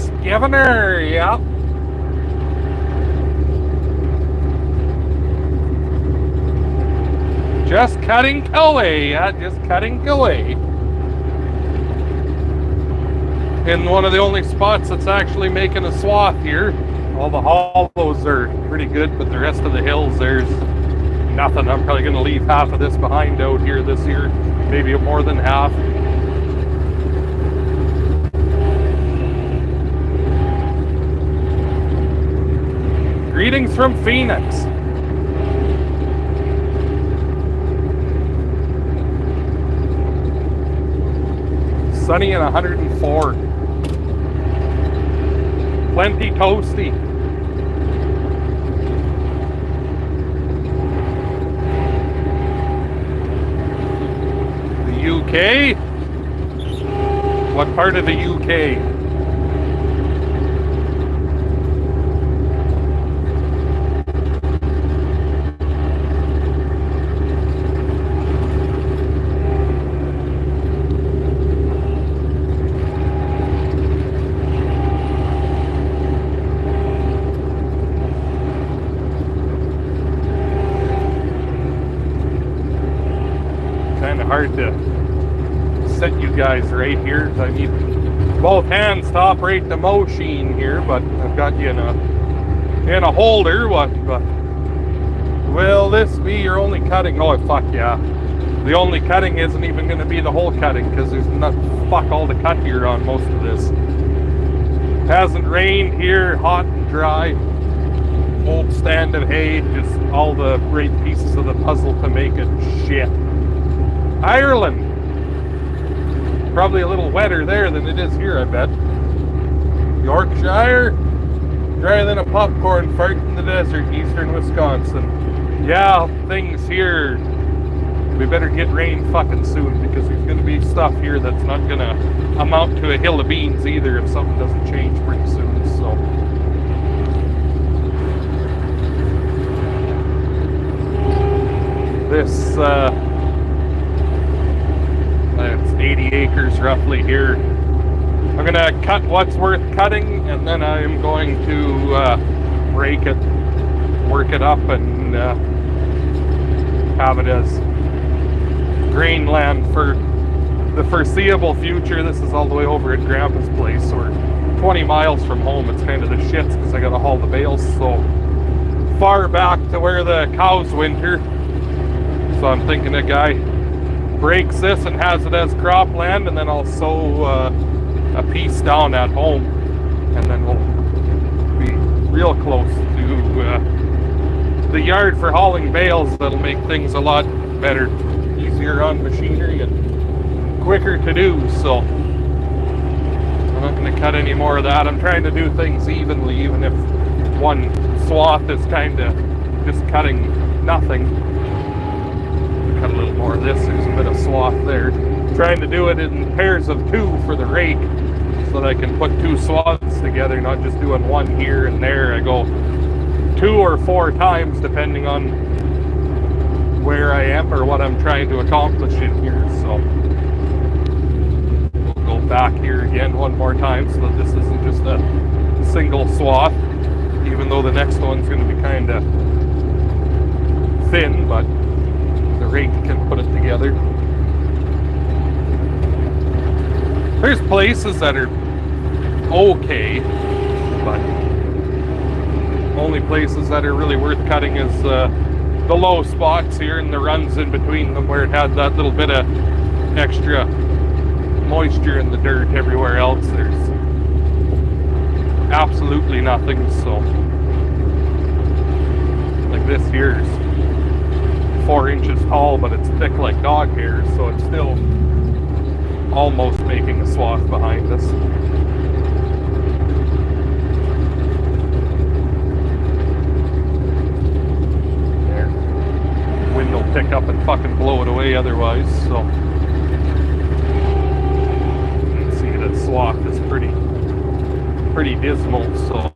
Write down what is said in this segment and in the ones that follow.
Scrivener, yeah. Just cutting away, yeah, just cutting away. In one of the only spots that's actually making a swath here. All the hollows are pretty good, but the rest of the hills, there's nothing. I'm probably going to leave half of this behind out here this year, maybe more than half. Greetings from Phoenix. Sunny and 104. Plenty toasty. The UK? What part of the UK? Hard to set you guys right here. I need both hands to operate the machine here, but I've got you in a holder. What will this be your only cutting? Oh fuck yeah. The only cutting isn't even going to be the whole cutting because there's not fuck all to cut here on most of this. Hasn't rained here, hot and dry. Old stand of hay, just all the great pieces of the puzzle to make it shit. Ireland. Probably a little wetter there than it is here, I bet. Yorkshire. Drier than a popcorn fart in the desert, eastern Wisconsin. Yeah, things here. We better get rain fucking soon because there's going to be stuff here that's not going to amount to a hill of beans either if something doesn't change pretty soon, so. This, it's 80 acres roughly here. I'm gonna cut what's worth cutting, and then I'm going to break it, work it up, and have it as grain land for the foreseeable future. This is all the way over at Grandpa's place. We're 20 miles from home. It's kind of the shits because I gotta haul the bales so far back to where the cows winter. So I'm thinking a guy breaks this and has it as cropland, and then I'll sow a piece down at home, and then we'll be real close to the yard for hauling bales. That'll make things a lot better, easier on machinery, and quicker to do. So I'm not going to cut any more of that. I'm trying to do things evenly, even if one swath is kind of just cutting nothing. Cut a little more of this. There's a bit of swath there. Trying to do it in pairs of two for the rake so that I can put two swaths together, not just doing one here and there. I go 2 or 4 times depending on where I am or what I'm trying to accomplish in here. So we'll go back here again one more time so that this isn't just a single swath, even though the next one's going to be kind of thin, but the rake can put it together. There's places that are okay, but only places that are really worth cutting is the low spots here and the runs in between them where it had that little bit of extra moisture in the dirt. Everywhere else there's absolutely nothing. So like this here's 4 inches tall, but it's thick like dog hair, so it's still almost making a swath behind us. There. Wind will pick up and fucking blow it away otherwise, so. You can see that swath is pretty dismal, so.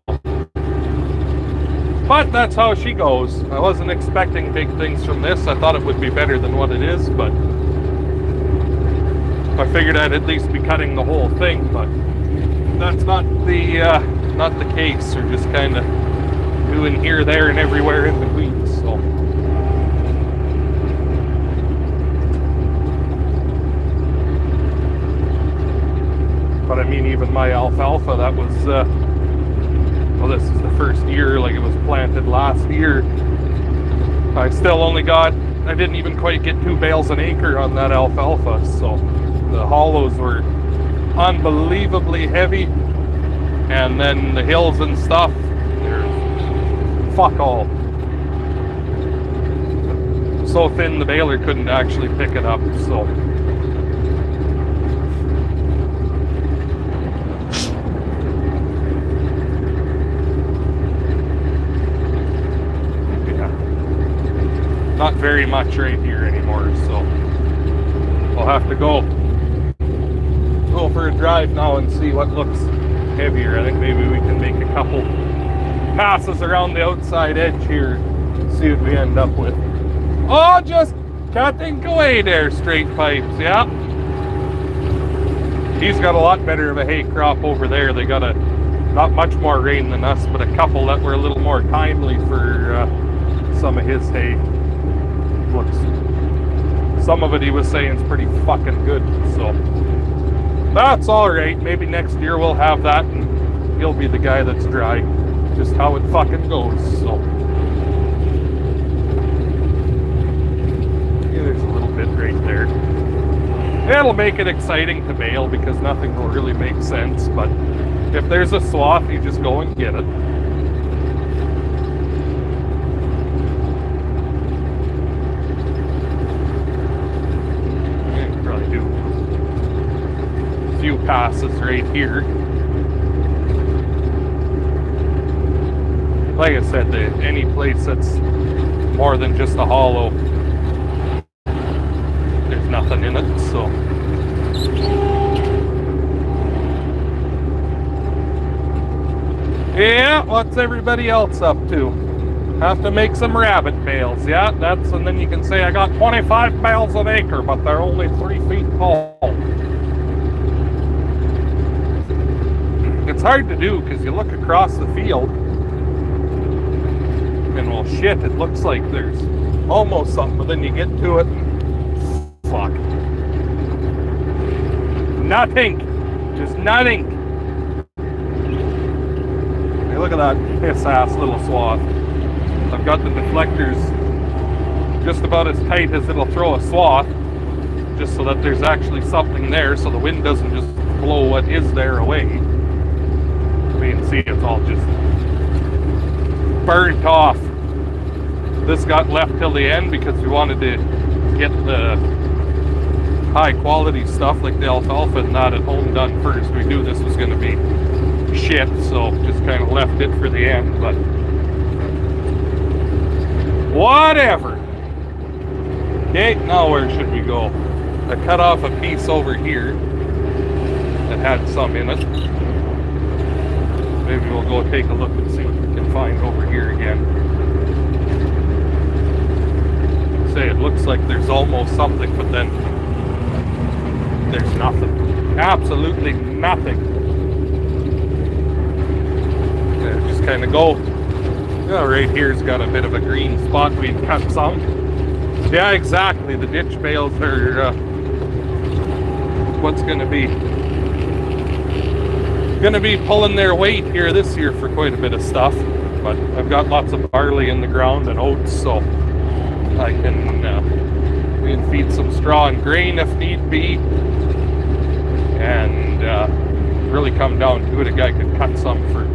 But that's how she goes. I wasn't expecting big things from this. I thought it would be better than what it is, but I figured I'd at least be cutting the whole thing, but that's not the case. We're just kind of doing here, there, and everywhere in between. So. But I mean, even my alfalfa, that was, well, this is the first year, like it was planted last year. I still only got, I didn't even quite get 2 bales an acre on that alfalfa. So the hollows were unbelievably heavy. And then the hills and stuff, they're fuck all. So thin the baler couldn't actually pick it up, so. Not very much right here anymore, so I'll have to go for a drive now and see what looks heavier. I think maybe we can make a couple passes around the outside edge here, see what we end up with. Oh, just cutting away there, straight pipes, yeah. He's got a lot better of a hay crop over there. They got not much more rain than us, but a couple that were a little more timely for some of his hay. Looks, some of it he was saying is pretty fucking good, so that's all right. Maybe next year we'll have that and he'll be the guy that's dry, just how it fucking goes. So yeah, there's a little bit right there. It'll make it exciting to bale because nothing will really make sense, but if there's a swath, you just go and get it. Few passes right here. Like I said, any place that's more than just a hollow, there's nothing in it, so. Yeah, what's everybody else up to? Have to make some rabbit bales, yeah, and then you can say I got 25 bales an acre, but they're only 3 feet tall. It's hard to do because you look across the field and well shit, it looks like there's almost something, but then you get to it and fuck. Nothing. Just nothing. Hey, look at that piss ass little swath. I've got the deflectors just about as tight as it'll throw a swath, just so that there's actually something there so the wind doesn't just blow what is there away. You can see it's all just burnt off. This got left till the end because we wanted to get the high quality stuff like the alfalfa and not at home done first. We knew this was going to be shit, so just kind of left it for the end, but whatever. Okay, now where should we go? I cut off a piece over here that had some in it. Maybe we'll go take a look and see what we can find over here again. Say it looks like there's almost something, but then there's nothing. Absolutely nothing. Yeah, just kind of go. Yeah, right here's got a bit of a green spot. We cut some. Yeah, exactly. The ditch bales are what's going to be pulling their weight here this year for quite a bit of stuff, but I've got lots of barley in the ground and oats, so I can we can feed some straw and grain if need be, and really come down to it, a guy could cut some for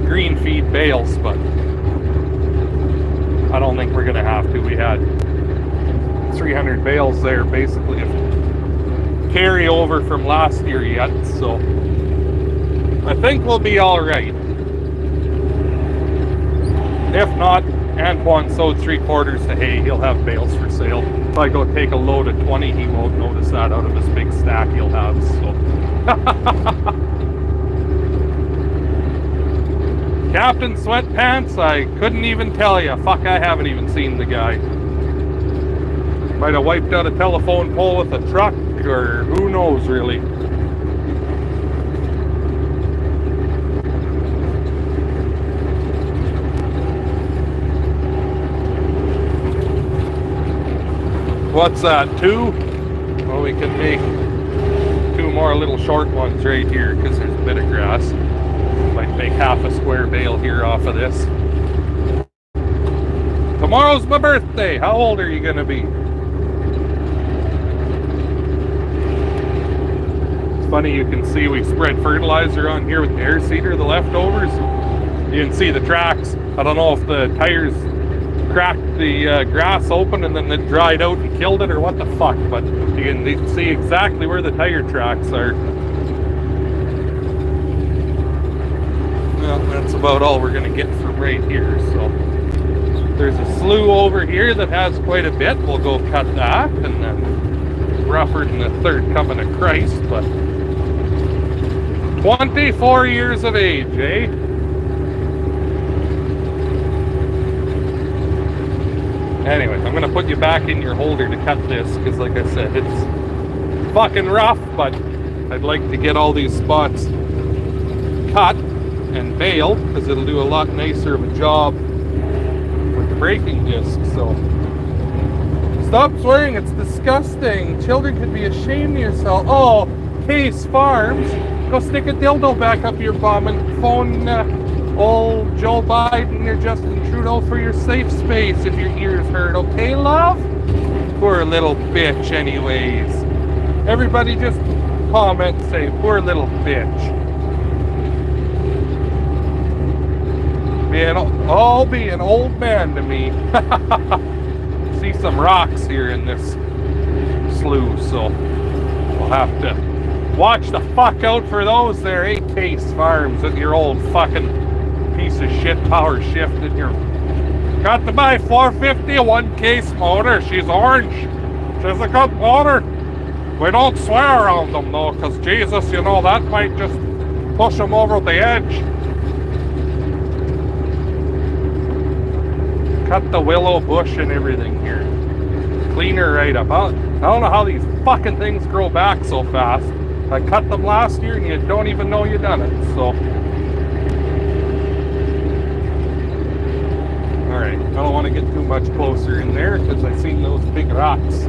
green feed bales, but I don't think we're gonna have to. We had 300 bales there basically carry over from last year yet, so I think we'll be all right. If not, Antoine sowed 3/4 to hay. He'll have bales for sale. If I go take a load of 20, he won't notice that out of his big stack he'll have, so. Captain Sweatpants, I couldn't even tell you. Fuck, I haven't even seen the guy. Might have wiped out a telephone pole with a truck, or who knows, really. What's that, 2? Well, we can make 2 more little short ones right here because there's a bit of grass. Might make half a square bale here off of this. Tomorrow's my birthday. How old are you going to be? It's funny, you can see we spread fertilizer on here with the air seeder, the leftovers. You can see the tracks. I don't know if the tires cracked the grass open and then it dried out and killed it or what the fuck, but you can see exactly where the tire tracks are. Well, that's about all we're going to get from right here. So there's a slough over here that has quite a bit. We'll go cut that, and then rougher than the third coming of Christ, but 24 years of age, eh? Anyway, I'm going to put you back in your holder to cut this, because like I said, it's fucking rough, but I'd like to get all these spots cut and baled, because it'll do a lot nicer of a job with the braking disc. So stop swearing, it's disgusting. Children could be ashamed of yourself. Oh, Case Farms, go stick a dildo back up your bum and phone old Joe Biden or Justin Trudeau for your safe space if your ears hurt, okay, love? Poor little bitch anyways. Everybody just comment, say, poor little bitch. Be an old man to me. See some rocks here in this slough, so we'll have to watch the fuck out for those there, eh, Case Farms, with your old fucking piece of shit power shift in your... Got to buy 450 a 1 case motor. She's orange. She's a good motor. We don't swear around them though, because Jesus, you know, that might just push them over the edge. Cut the willow bush and everything here. Clean her right up. I don't know how these fucking things grow back so fast. I cut them last year and you don't even know you done it, so... Alright, I don't want to get too much closer in there because I've seen those big rocks.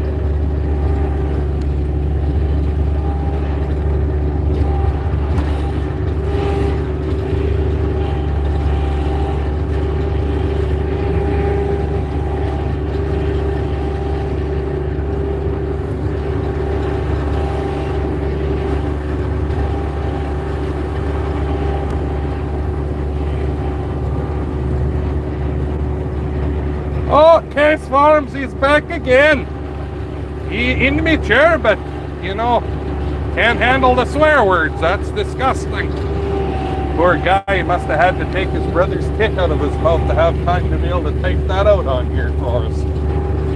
Oh, Case Farms, he's back again. He in me chair, but, you know, can't handle the swear words. That's disgusting. Poor guy must have had to take his brother's kick out of his mouth to have time to be able to take that out on here for us.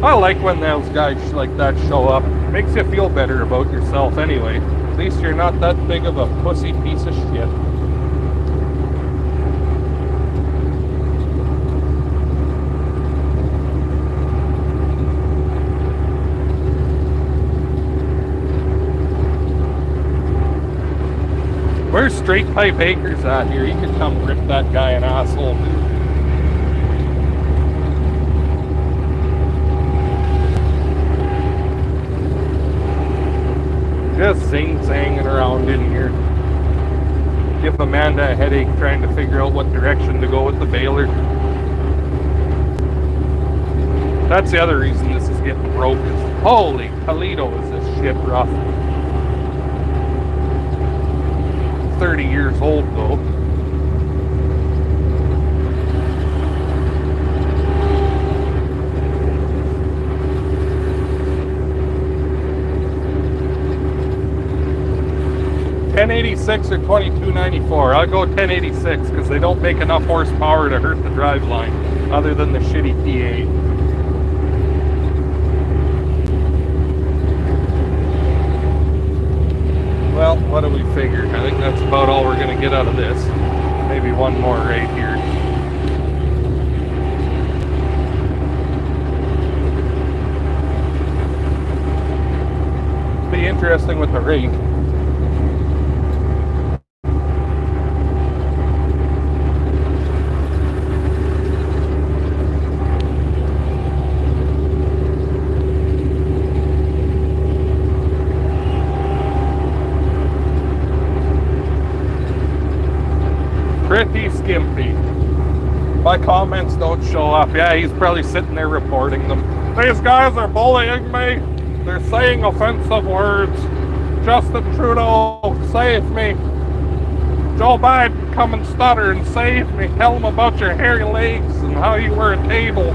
I like when those guys like that show up. Makes you feel better about yourself anyway. At least you're not that big of a pussy piece of shit. Where's Straight Pipe Acres at here? He could come rip that guy an asshole. Just zing-zanging around in here. Give Amanda a headache trying to figure out what direction to go with the baler. That's the other reason this is getting broke. Is holy Toledo, is this shit rough. 30 years old though. $1086 or $2294. I'll go $1086 because they don't make enough horsepower to hurt the driveline, other than the shitty P8. Well, what do we figure? I think that's about all we're going to get out of this. Maybe one more right here. Be interesting with the rake. pretty skimpy. My comments don't show up. Yeah, he's probably sitting there reporting them. These guys are bullying me. They're saying offensive words. Justin Trudeau, save me. Joe Biden, come and stutter and save me. Tell them about your hairy legs and how you were a table.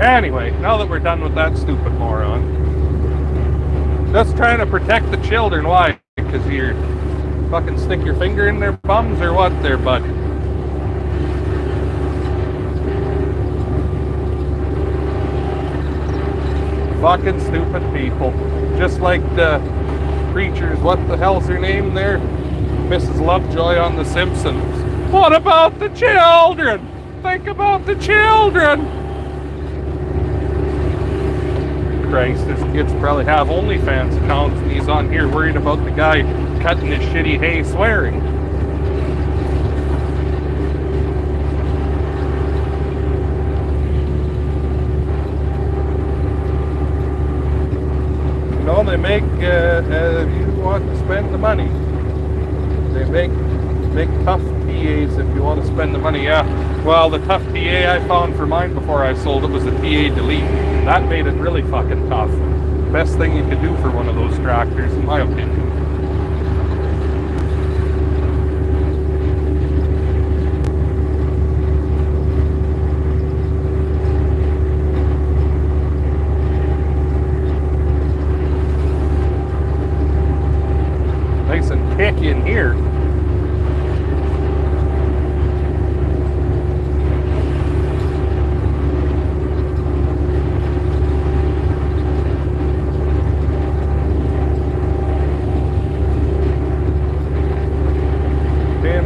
Anyway, now that we're done with that stupid moron, just trying to protect the children. Why? Because you fucking stick your finger in their bums or what there, bud? Fucking stupid people. Just like the creatures, what the hell's her name there? Mrs. Lovejoy on The Simpsons. What about the children? Think about the children! Christ, this kid's probably have OnlyFans accounts and he's on here worried about the guy cutting his shitty hay swearing. You know, they make, if you want to spend the money, they make tough TAs if you want to spend the money. Yeah, well, the tough TA I found for mine before I sold it was a TA delete. That made it really fucking tough. Best thing you could do for one of those tractors, in my opinion. Nice and thick in here.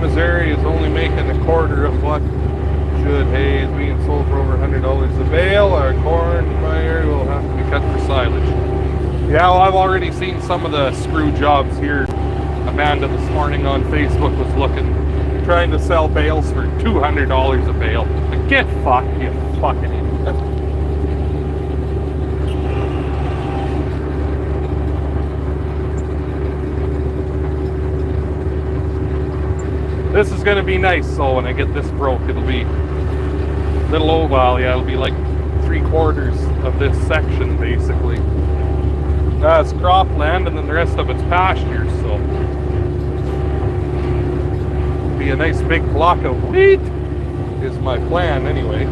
Missouri is only making a quarter of what should. Hay is being sold for over $100 a bale. Our corn buyer will have to be cut for silage. Yeah, well, I've already seen some of the screw jobs here. Amanda this morning on Facebook was trying to sell bales for $200 a bale. Like, get fucked, you fucking idiot. This is going to be nice, so when I get this broke, it'll be a little old. Well, yeah, it'll be like 3/4 of this section, basically. It's cropland, and then the rest of it's pasture, so it'll be a nice big block of wheat, is my plan, anyway.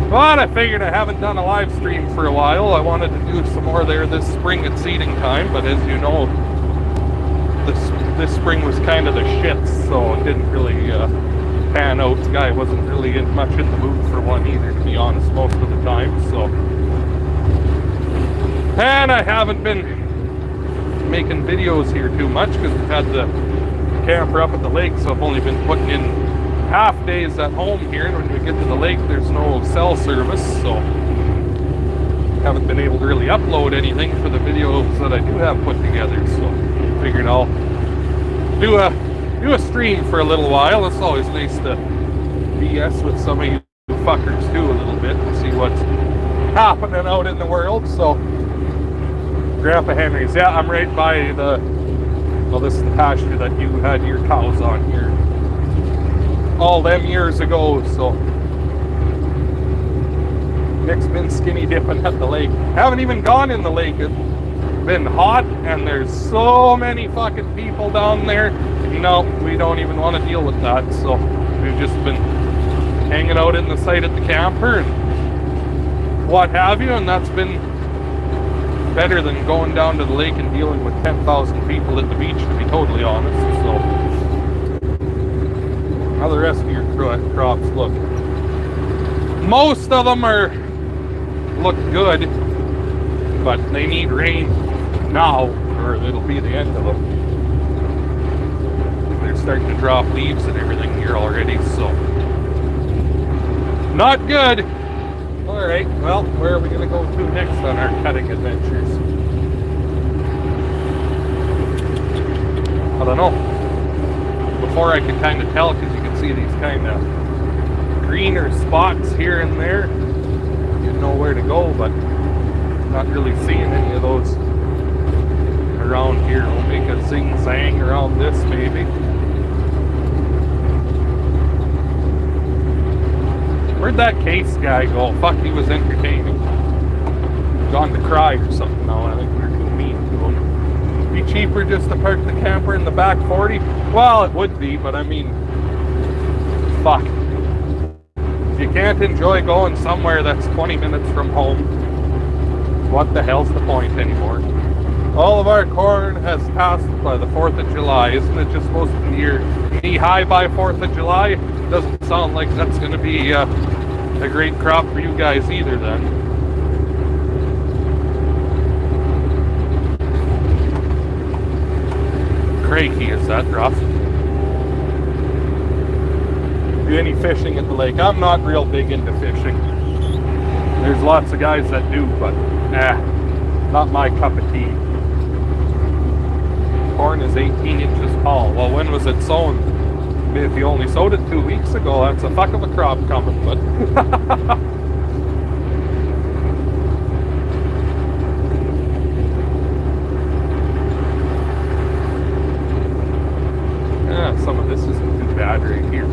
But I figured I haven't done a live stream for a while. I wanted to do some more there this spring at seeding time, but as you know, this spring was kind of the shits, so it didn't really pan out. The guy wasn't really much in the mood for one either, to be honest, most of the time. So, and I haven't been making videos here too much because we've had the camper up at the lake, so I've only been putting in half days at home here, and when we get to the lake there's no cell service, so haven't been able to really upload anything for the videos that I do have put together. So figured I'll do a stream for a little while. It's always nice to BS with some of you fuckers too a little bit and see what's happening out in the world. So Grandpa Henry's, yeah, I'm right by this is the pasture that you had your cows on here all them years ago. So Nick's been skinny dipping at the lake. Haven't even gone in the lake. It's been hot and there's so many fucking people down there. No, we don't even want to deal with that. So we've just been hanging out in the site at the camper and what have you, and that's been better than going down to the lake and dealing with 10,000 people at the beach, to be totally honest. So how the rest of your crops look? Most of them look good, but they need rain now or it'll be the end of them. They're starting to drop leaves and everything here already, so not good. Alright, well, where are we going to go to next on our cutting adventures? I don't know. Before I could kind of tell, because you can see these kind of greener spots here and there. You know where to go, but not really seeing any of those around here. We'll make a zing-zang around this, maybe. Where'd that Case guy go? Fuck, he was entertaining. Gone to cry or something now. I think we're too mean to him. Be cheaper just to park the camper in the back 40? Well, it would be, but I mean, fuck. If you can't enjoy going somewhere that's 20 minutes from home, what the hell's the point anymore? All of our corn has passed by the 4th of July. Isn't it just supposed to be your knee-high by 4th of July? Doesn't sound like that's going to be a great crop for you guys either then. Craigie, is that rough? Do any fishing at the lake? I'm not real big into fishing. There's lots of guys that do, but not my cup of tea. Corn is 18 inches tall. Well, when was it sown? If you only sowed it 2 weeks ago, that's a fuck of a crop coming, but yeah, some of this isn't too bad right here.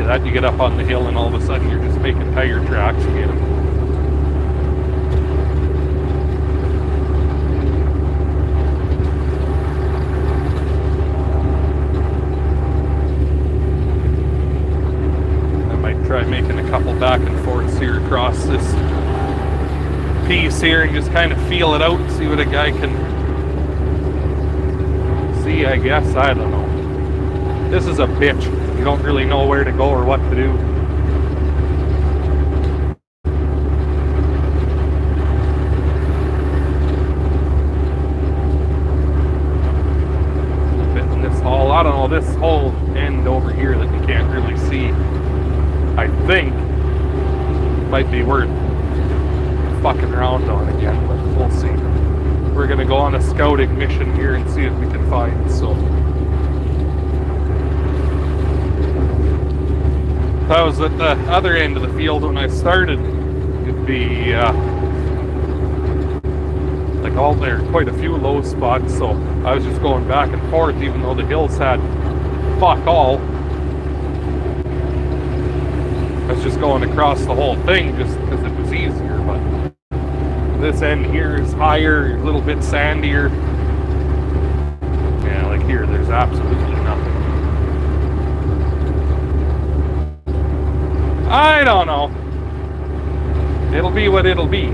That you get up on the hill and all of a sudden you're just making tire tracks again. I might try making a couple back and forths here across this piece here and just kind of feel it out and see what a guy can see, I guess. I don't know. This is a bitch. You don't really know where to go or what to do. Fitting this whole, I don't know, this whole end over here that you can't really see, I think, might be worth fucking around on again, but we'll see. We're gonna go on a scouting mission here and see if we can find, so. I was at the other end of the field when I started. It'd be like all there, quite a few low spots, so I was just going back and forth even though the hills had fuck all. I was just going across the whole thing just because it was easier, but this end here is higher, a little bit sandier. Yeah, like here, there's absolutely nothing. I don't know. It'll be what it'll be.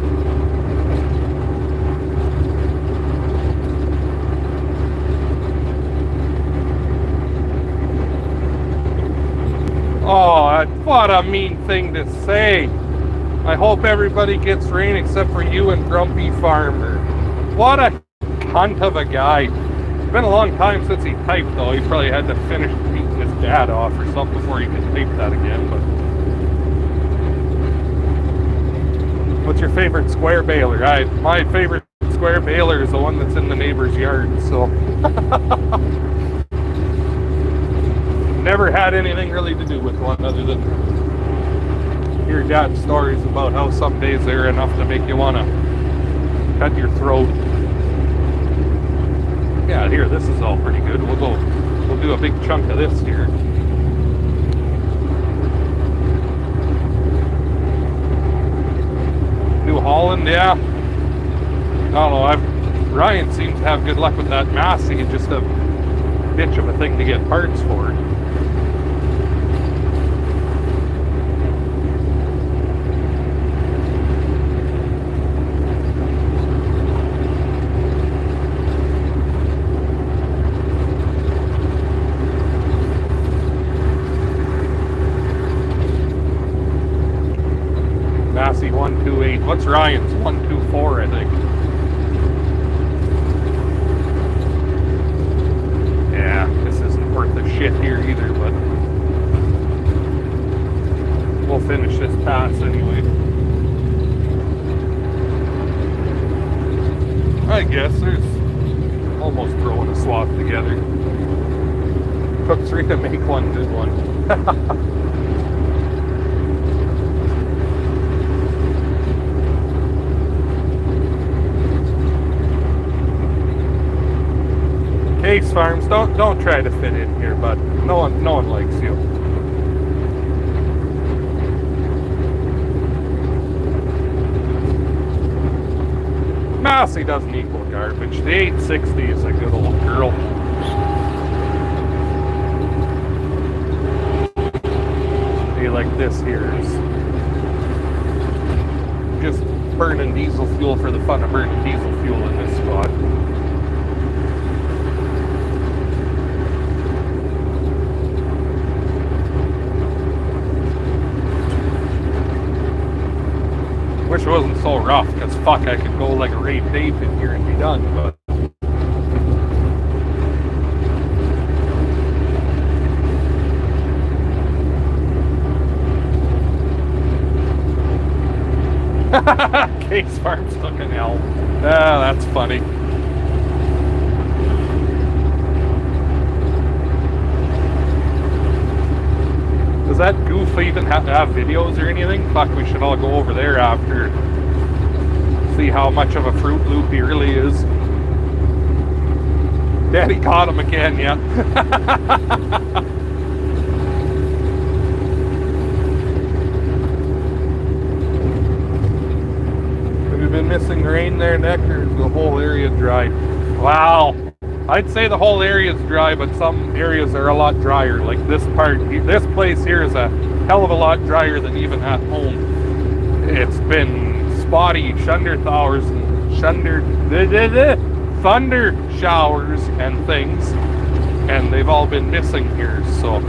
Oh, what a mean thing to say. I hope everybody gets rain except for you and Grumpy Farmer. What a cunt of a guy. It's been a long time since he typed, though. He probably had to finish beating his dad off or something before he could type that again, but... What's your favorite square baler? My favorite square baler is the one that's in the neighbor's yard, so. Never had anything really to do with one other than hear dad's stories about how some days they're enough to make you want to cut your throat. Yeah, here, this is all pretty good. We'll do a big chunk of this here. New Holland, yeah. I don't know, Ryan seems to have good luck with that Massey, just a bitch of a thing to get parts for. Massey 128 What's Ryan's? 124, I think. Yeah, this isn't worth a shit here either, but we'll finish this pass anyway. I guess there's almost throwing a swath together. Took 3 to make one good one. Case Farms, don't try to fit in here, bud. No one likes you. Massey doesn't equal garbage. The 860 is a good old girl. They like this here is just burning diesel fuel for the fun of burning diesel fuel in this spot. Wish it wasn't so rough, because fuck, I could go like a Ray Dave in here and be done, but... Case Farms fucking hell. Ah, that's funny. Does that goof even have to have videos or anything? Fuck, we should all go over there after. See how much of a Fruit Loop he really is. Daddy caught him again, yeah. Have you been missing rain there, Nick, or is the whole area dry? Wow. I'd say the whole area is dry, but some areas are a lot drier. Like this place here is a hell of a lot drier than even at home. It's been spotty thunder showers and things, and they've all been missing here, so.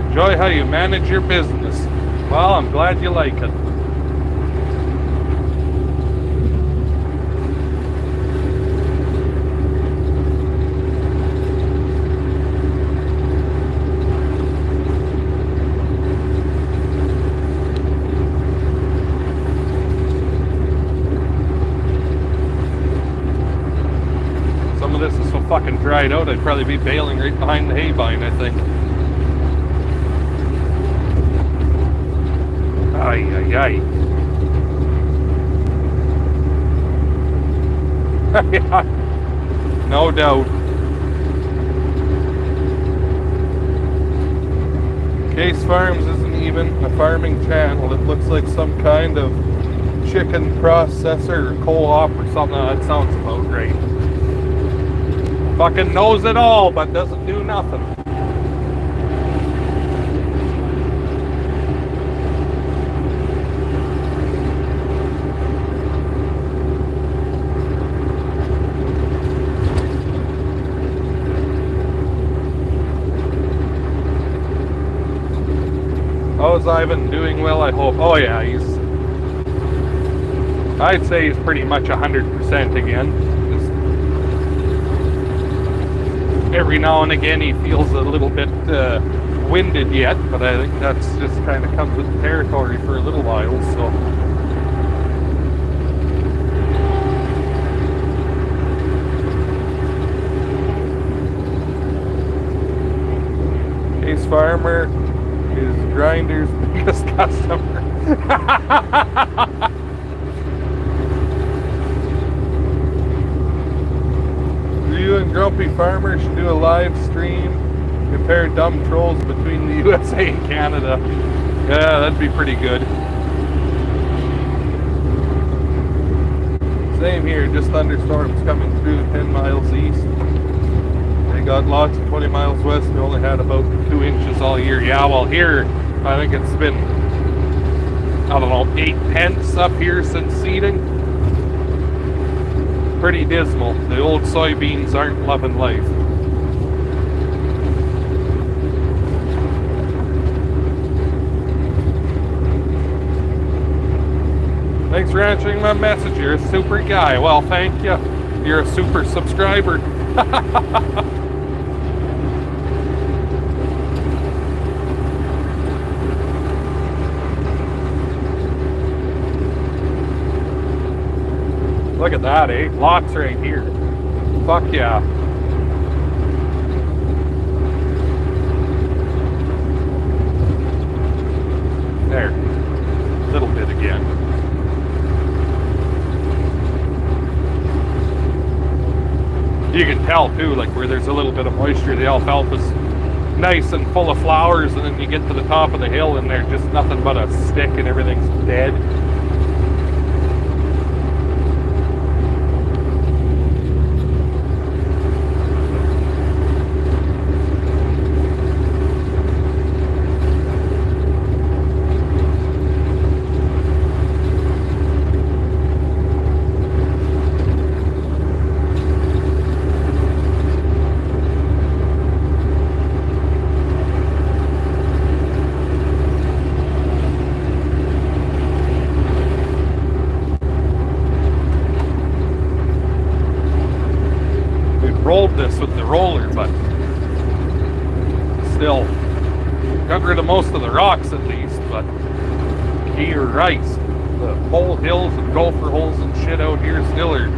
Enjoy how you manage your business. Well, I'm glad you like it. Some of this is so fucking dried out, I'd probably be bailing right behind the hay vine, I think. Ay, ay, ay. No doubt. Case Farms isn't even a farming channel. It looks like some kind of chicken processor or co-op or something. That sounds about right. Fucking knows it all, but doesn't do nothing. How's Ivan doing? Well, I hope. Oh yeah, I'd say he's pretty much 100% again. Just every now and again he feels a little bit winded yet, but I think that's just kind of comes with the territory for a little while, so. Case Farmer is Grinder's biggest customer. You and Grumpy Farmer should do a live stream, compare dumb trolls between the USA and Canada. Yeah, that'd be pretty good. Same here, just thunderstorms coming through 10 miles east. We got lots of 20 miles west. We only had about 2 inches all year. Yeah, well here, I think it's been, I don't know, 8/10 up here since seeding. Pretty dismal. The old soybeans aren't loving life. Thanks for answering my message. You're a super guy. Well, thank you. You're a super subscriber. Look at that, eh? Lots right here. Fuck yeah. There. A little bit again. You can tell too, like where there's a little bit of moisture, the alfalfa's nice and full of flowers, and then you get to the top of the hill and there's just nothing but a stick and everything's dead. Rolled this with the roller, but still got rid of most of the rocks at least. But Christ, the mole hills and gopher holes and shit out here still are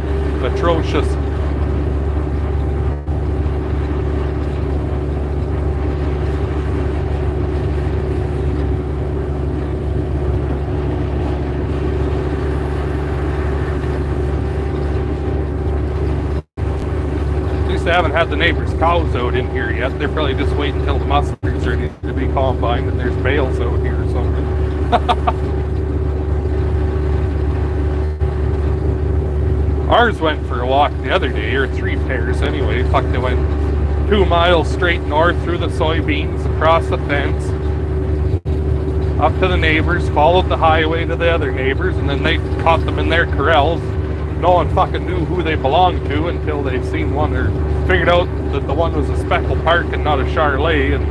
atrocious. They haven't had the neighbors' cows out in here yet. They're probably just waiting until the mustard's ready to be combined and there's bales out here or something. Ours went for a walk the other day, or 3 pairs anyway. Fuck, they went 2 miles straight north through the soybeans, across the fence, up to the neighbors, followed the highway to the other neighbors, and then they caught them in their corrals. No one fucking knew who they belonged to until they seen one or figured out that the one was a Speckle Park and not a Charlet. And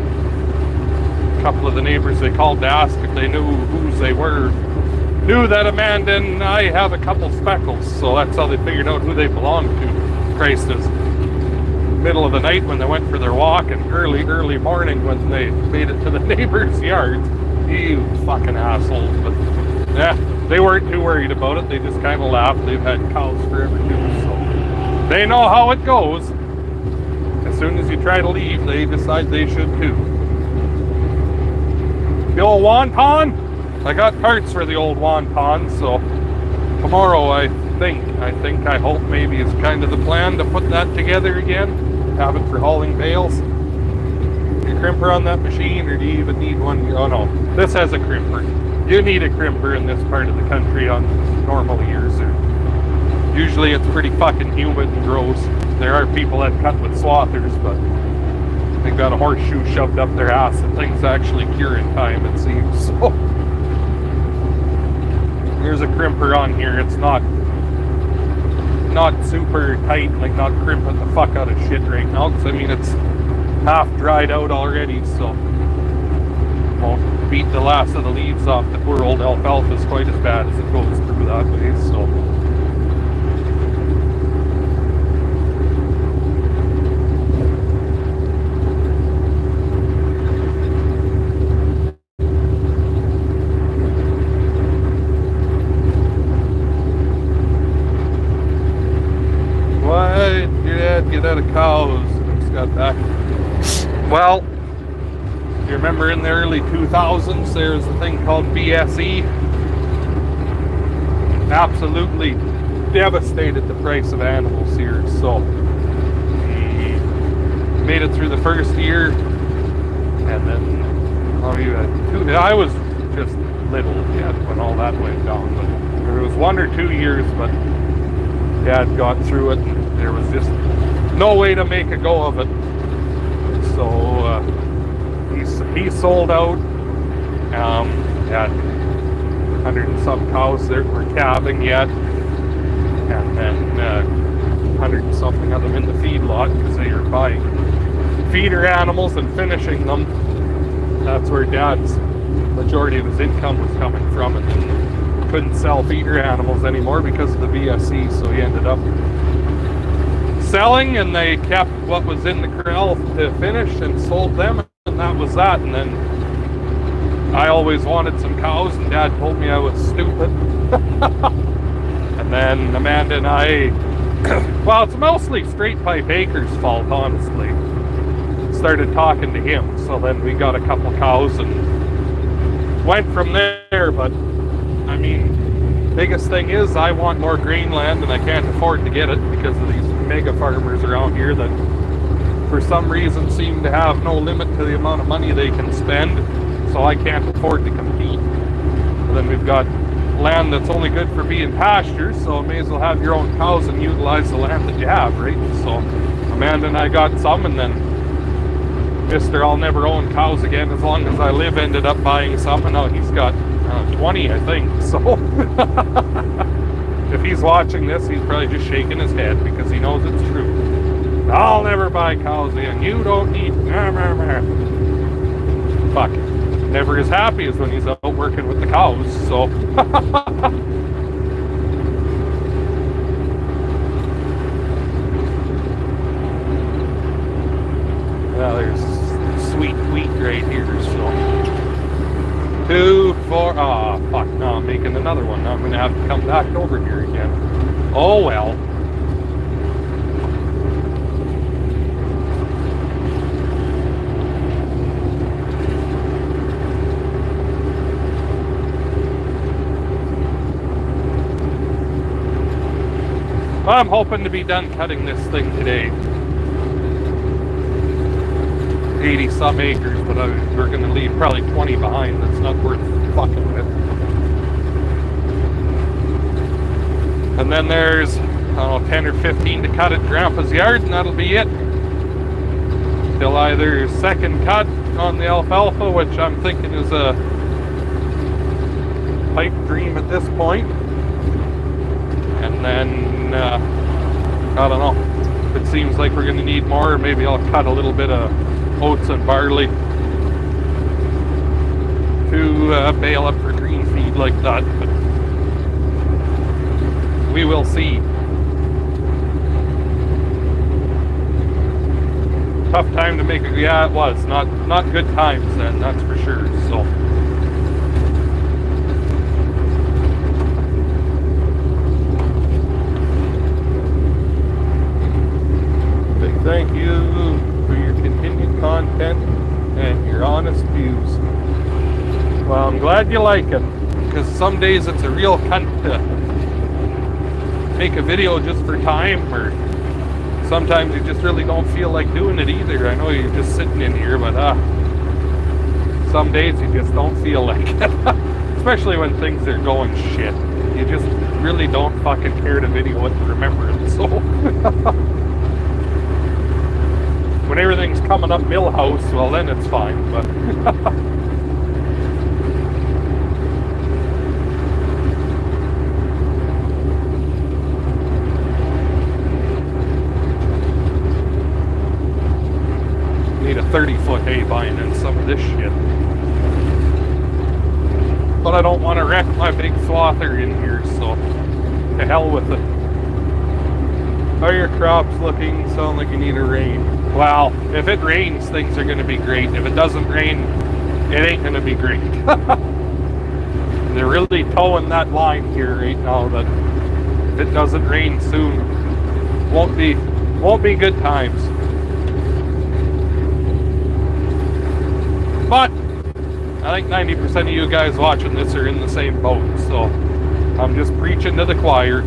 a couple of the neighbors they called to ask if they knew whose they were knew that Amanda and I have a couple speckles, so that's how they figured out who they belonged to. Christ, is middle of the night when they went for their walk, and early morning when they made it to the neighbor's yards. You fucking assholes. But yeah, they weren't too worried about it. They just kind of laughed. They've had cows forever too, so they know how it goes. As soon as you try to leave, they decide they should too. The old wonton? I got parts for the old wonton, so tomorrow I hope maybe is kind of the plan to put that together again. Have it for hauling bales. Your crimper on that machine, or do you even need one? Oh no, this has a crimper. You need a crimper in this part of the country on normal years. Usually it's pretty fucking humid and gross. There are people that cut with swathers, but they've got a horseshoe shoved up their ass and things actually cure in time, it seems. So here's a crimper on here. It's not super tight, like not crimping the fuck out of shit right now, because I mean it's half dried out already, so won't beat the last of the leaves off the poor old alfalfa is quite as bad as it goes through that way. So get out of cows. Just got back. Well, you remember in the early 2000s there was a thing called BSE. Absolutely devastated the price of animals here. So we made it through the first year, and then I was just little yet when all that went down, but there was 1 or 2 years, but Dad got through it, and there was just no way to make a go of it. So he sold out. Had 100 and some cows that were calving yet, and then 100 and something of them in the feedlot because they were buying feeder animals and finishing them. That's where Dad's majority of his income was coming from, and then couldn't sell feeder animals anymore because of the VSE, so he ended up selling, and they kept what was in the corral to finish and sold them, and that was that. And then I always wanted some cows, and Dad told me I was stupid. And then Amanda and I, well, it's mostly Straight Pipe Acres' fault, honestly, started talking to him. So then we got a couple cows and went from there. But I mean, biggest thing is I want more grain land, and I can't afford to get it because of these mega farmers around here that for some reason seem to have no limit to the amount of money they can spend. So I can't afford to compete. And then we've got land that's only good for being pastures, so may as well have your own cows and utilize the land that you have, right? So Amanda and I got some, and then Mr. I'll never own cows again as long as I live ended up buying some, and now he's got 20, I think. So if he's watching this, he's probably just shaking his head because he knows it's true. I'll never buy cows again. You don't need... Fuck. Never as happy as when he's out working with the cows, so... Well, there's sweet wheat right here, so... 2, 4... Ah, fuck, now I'm making another one. Now I'm gonna have to come back over here again. Oh, well. I'm hoping to be done cutting this thing today. 80 some acres, but we're going to leave probably 20 behind. That's not worth fucking with. And then there's, I don't know, 10 or 15 to cut at Grandpa's yard, and that'll be it. Till either second cut on the alfalfa, which I'm thinking is a pipe dream at this point. And then, I don't know, if it seems like we're going to need more, maybe I'll cut a little bit of oats and barley to bale up for green feed like that. But we will see. Tough time to make it. Yeah, it was. Not good times then, that's for sure. So. Thank you for your continued content and your honest views. Well, I'm glad you like it, because some days it's a real cunt to make a video just for time, or sometimes you just really don't feel like doing it either. I know you're just sitting in here, but some days you just don't feel like it. Especially when things are going shit. You just really don't fucking care to video it to remember it, so... When everything's coming up Millhouse, well then it's fine, but... Need a 30-foot hay vine and some of this shit. But I don't want to wreck my big swather in here, so to hell with it. How are your crops looking? Sound like you need a rain. Well, if it rains, things are going to be great. If it doesn't rain, it ain't going to be great. They're really towing that line here right now that if it doesn't rain soon, won't be good times. But I think 90% of you guys watching this are in the same boat, so I'm just preaching to the choir.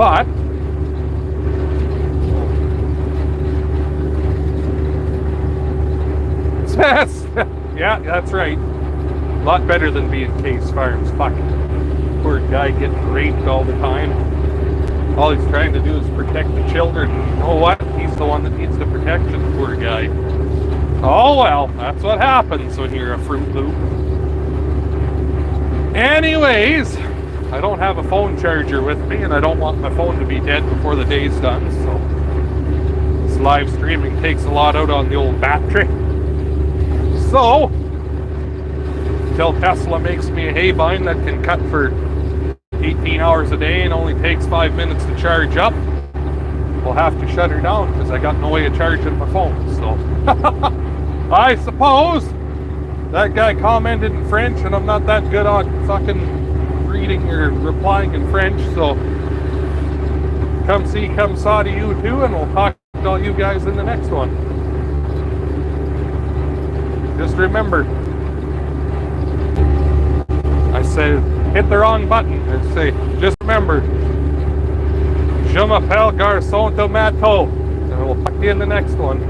But yeah, that's right. A lot better than being Case Farms. Fuck. Poor guy getting raped all the time. All he's trying to do is protect the children. You know what? He's the one that needs the protection, poor guy. Oh well, that's what happens when you're a Fruit Loop. Anyways, I don't have a phone charger with me, and I don't want my phone to be dead before the day's done, so this live streaming takes a lot out on the old battery. So, until Tesla makes me a hay-bine that can cut for 18 hours a day and only takes 5 minutes to charge up, we'll have to shut her down because I got no way of charging my phone. So, I suppose that guy commented in French, and I'm not that good on fucking reading or replying in French. So, come see, come saw to you too, and we'll talk to all you guys in the next one. Just remember, I say hit the wrong button. I say, just remember, je m'appelle Garçon Tomato. And we'll talk to you in the next one.